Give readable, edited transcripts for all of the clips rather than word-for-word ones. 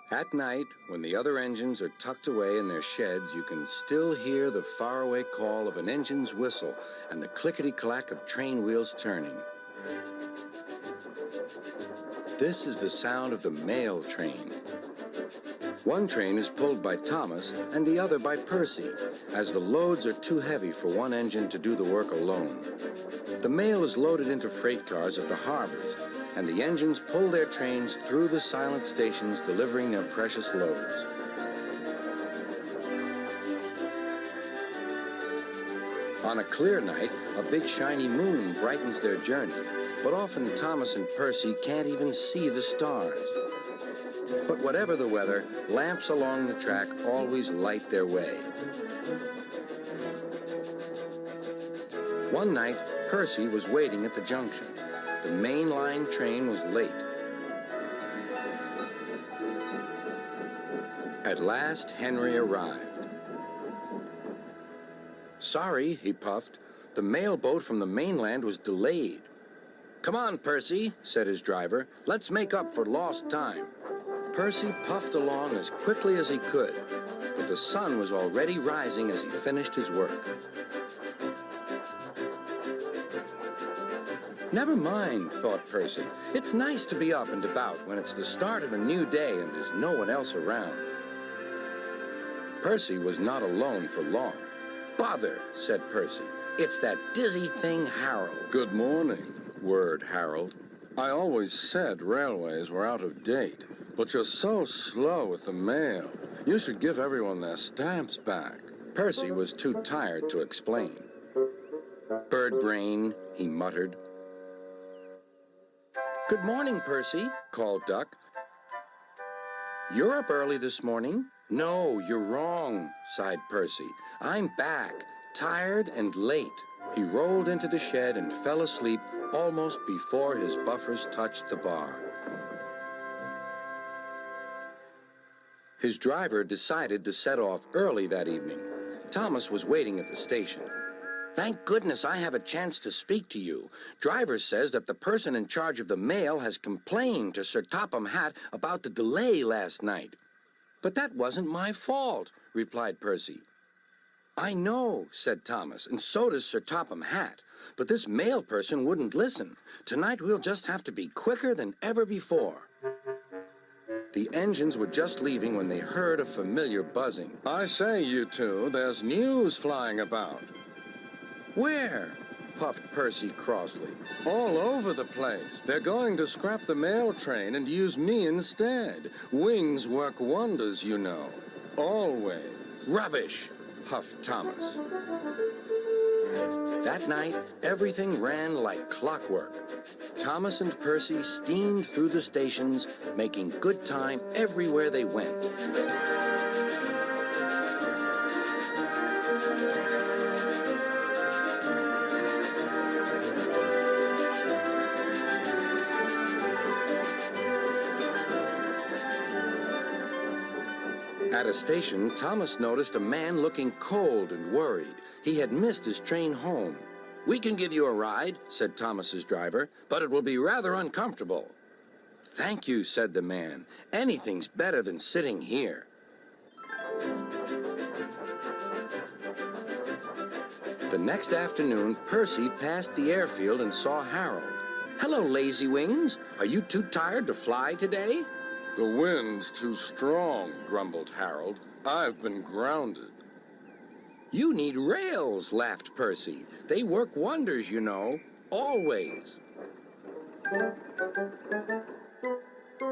At night, when the other engines are tucked away in their sheds, you can still hear the faraway call of an engine's whistle and the clickety-clack of train wheels turning. This is the sound of the mail train. One train is pulled by Thomas and the other by Percy, as the loads are too heavy for one engine to do the work alone. The mail is loaded into freight cars at the harbors, and the engines pull their trains through the silent stations delivering their precious loads. On a clear night, a big shiny moon brightens their journey, but often Thomas and Percy can't even see the stars. But whatever the weather, lamps along the track always light their way. One night, Percy was waiting at the junction. The main line train was late. At last, Henry arrived. Sorry, he puffed. The mail boat from the mainland was delayed. Come on, Percy, said his driver. Let's make up for lost time. Percy puffed along as quickly as he could, but the sun was already rising as he finished his work. Never mind, thought Percy. It's nice to be up and about when it's the start of a new day and there's no one else around. Percy was not alone for long. Bother, said Percy. It's that dizzy thing, Harold. Good morning, whirred Harold. I always said railways were out of date, but you're so slow with the mail. You should give everyone their stamps back. Percy was too tired to explain. Bird brain, he muttered. Good morning, Percy, called Duck. You're up early this morning? No, you're wrong, sighed Percy. I'm back, tired and late. He rolled into the shed and fell asleep almost before his buffers touched the bar. His driver decided to set off early that evening. Thomas was waiting at the station. Thank goodness I have a chance to speak to you. Driver says that the person in charge of the mail has complained to Sir Topham Hatt about the delay last night. But that wasn't my fault, replied Percy. I know, said Thomas, and so does Sir Topham Hatt. But this mail person wouldn't listen. Tonight we'll just have to be quicker than ever before. The engines were just leaving when they heard a familiar buzzing. I say, you two, there's news flying about. Where? Puffed Percy crossly. All over the place. They're going to scrap the mail train and use me instead. Wings work wonders, you know. Always. Rubbish, huffed Thomas. That night, everything ran like clockwork. Thomas and Percy steamed through the stations, making good time everywhere they went. At a station, Thomas noticed a man looking cold and worried. He had missed his train home. We can give you a ride, said Thomas's driver, but it will be rather uncomfortable. Thank you, said the man. Anything's better than sitting here. The next afternoon, Percy passed the airfield and saw Harold. Hello, lazy wings. Are you too tired to fly today? The wind's too strong, grumbled Harold. I've been grounded. You need rails, laughed Percy. They work wonders, you know. Always.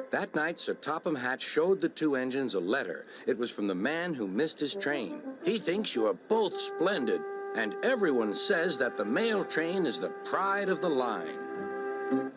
That night, Sir Topham Hatt showed the two engines a letter. It was from the man who missed his train. He thinks you are both splendid, and everyone says that the mail train is the pride of the line.